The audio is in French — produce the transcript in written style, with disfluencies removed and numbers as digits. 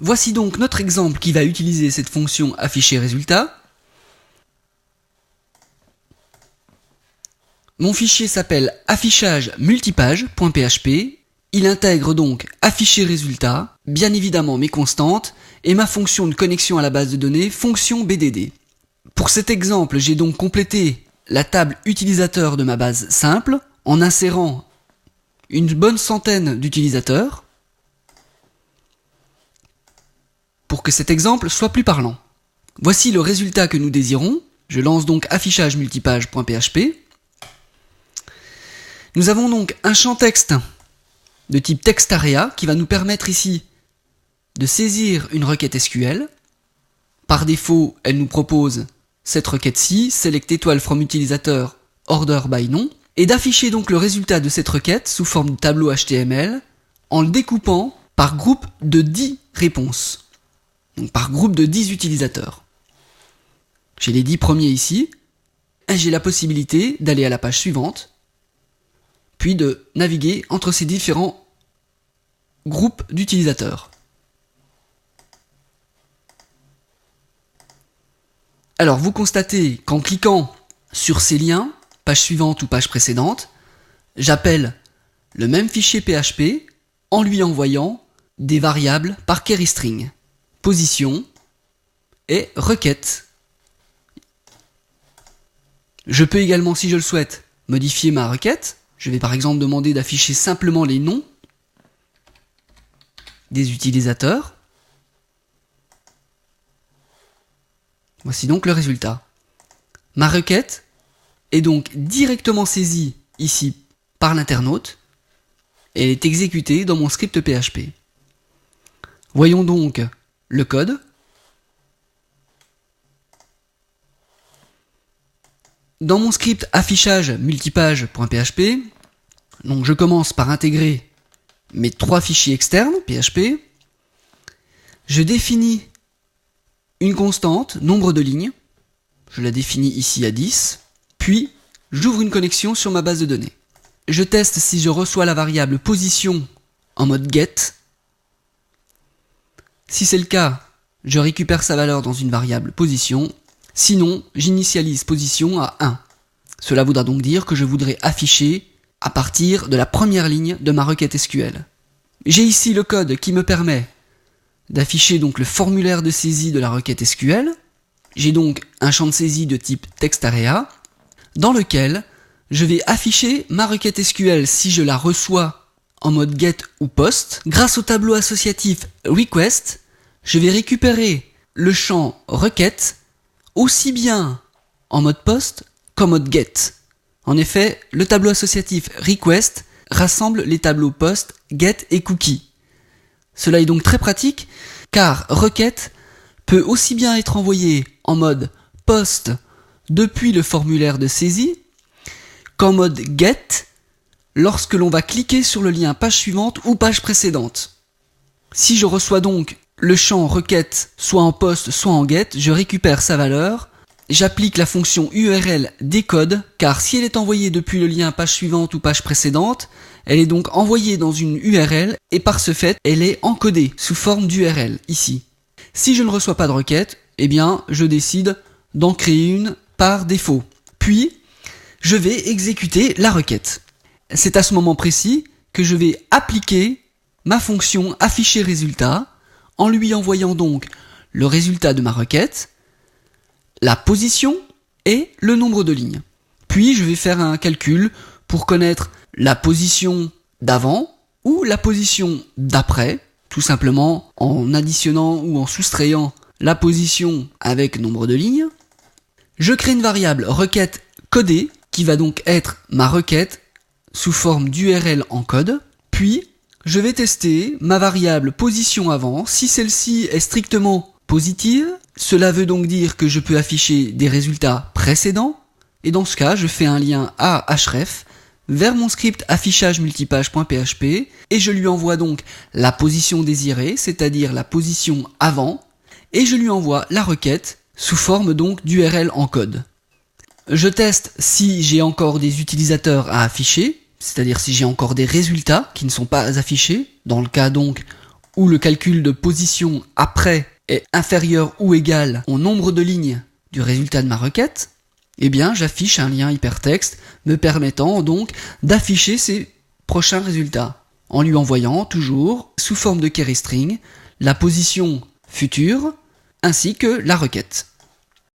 Voici donc notre exemple qui va utiliser cette fonction afficher résultat. Mon fichier s'appelle affichage multipage.php. Il intègre donc afficher résultat, bien évidemment mes constantes, et ma fonction de connexion à la base de données, fonction BDD. Pour cet exemple, j'ai donc complété la table utilisateur de ma base simple en insérant une bonne centaine d'utilisateurs pour que cet exemple soit plus parlant. Voici le résultat que nous désirons. Je lance donc affichage multipage.php. Nous avons donc un champ texte de type textArea qui va nous permettre ici de saisir une requête SQL. Par défaut, elle nous propose cette requête-ci, select étoile from utilisateur order by nom, et d'afficher donc le résultat de cette requête sous forme de tableau HTML en le découpant par groupe de 10 réponses. Donc par groupe de 10 utilisateurs. J'ai les 10 premiers ici, et j'ai la possibilité d'aller à la page suivante, puis de naviguer entre ces différents groupes d'utilisateurs. Alors vous constatez qu'en cliquant sur ces liens, page suivante ou page précédente, j'appelle le même fichier PHP en lui envoyant des variables par query string, position et requête. Je peux également, si je le souhaite, modifier ma requête. Je vais par exemple demander d'afficher simplement les noms des utilisateurs. Voici donc le résultat. Ma requête est donc directement saisie ici par l'internaute et elle est exécutée dans mon script PHP. Voyons donc le code. Dans mon script affichage multipage.php, donc je commence par intégrer mes 3 fichiers externes PHP. Je définis une constante, nombre de lignes. Je la définis ici à 10. Puis, j'ouvre une connexion sur ma base de données. Je teste si je reçois la variable position en mode get. Si c'est le cas, je récupère sa valeur dans une variable position. Sinon, j'initialise position à 1. Cela voudra donc dire que je voudrais afficher à partir de la première ligne de ma requête SQL. J'ai ici le code qui me permet d'afficher donc le formulaire de saisie de la requête SQL. J'ai donc un champ de saisie de type textArea dans lequel je vais afficher ma requête SQL si je la reçois en mode get ou post. Grâce au tableau associatif request, je vais récupérer le champ requête aussi bien en mode post qu'en mode get. En effet, le tableau associatif request rassemble les tableaux post, get et cookie. Cela est donc très pratique car requête peut aussi bien être envoyée en mode post depuis le formulaire de saisie qu'en mode get lorsque l'on va cliquer sur le lien page suivante ou page précédente. Si je reçois donc le champ requête soit en post soit en get, je récupère sa valeur, j'applique la fonction URL décode car si elle est envoyée depuis le lien page suivante ou page précédente, elle est donc envoyée dans une URL et par ce fait, elle est encodée sous forme d'URL ici. Si je ne reçois pas de requête, eh bien, je décide d'en créer une par défaut. Puis, je vais exécuter la requête. C'est à ce moment précis que je vais appliquer ma fonction afficher résultat en lui envoyant donc le résultat de ma requête, la position et le nombre de lignes. Puis, je vais faire un calcul pour connaître la position d'avant ou la position d'après, tout simplement en additionnant ou en soustrayant la position avec nombre de lignes. Je crée une variable requête codée qui va donc être ma requête sous forme d'URL en code. Puis, je vais tester ma variable position avant. Si celle-ci est strictement positive, cela veut donc dire que je peux afficher des résultats précédents. Et dans ce cas, je fais un lien à href vers mon script affichage multipage.php et je lui envoie donc la position désirée, c'est-à-dire la position avant, et je lui envoie la requête sous forme donc d'URL en code. Je teste si j'ai encore des utilisateurs à afficher, c'est-à-dire si j'ai encore des résultats qui ne sont pas affichés, dans le cas donc où le calcul de position après est inférieur ou égal au nombre de lignes du résultat de ma requête, eh bien j'affiche un lien hypertexte me permettant donc d'afficher ces prochains résultats en lui envoyant toujours sous forme de query string la position future ainsi que la requête.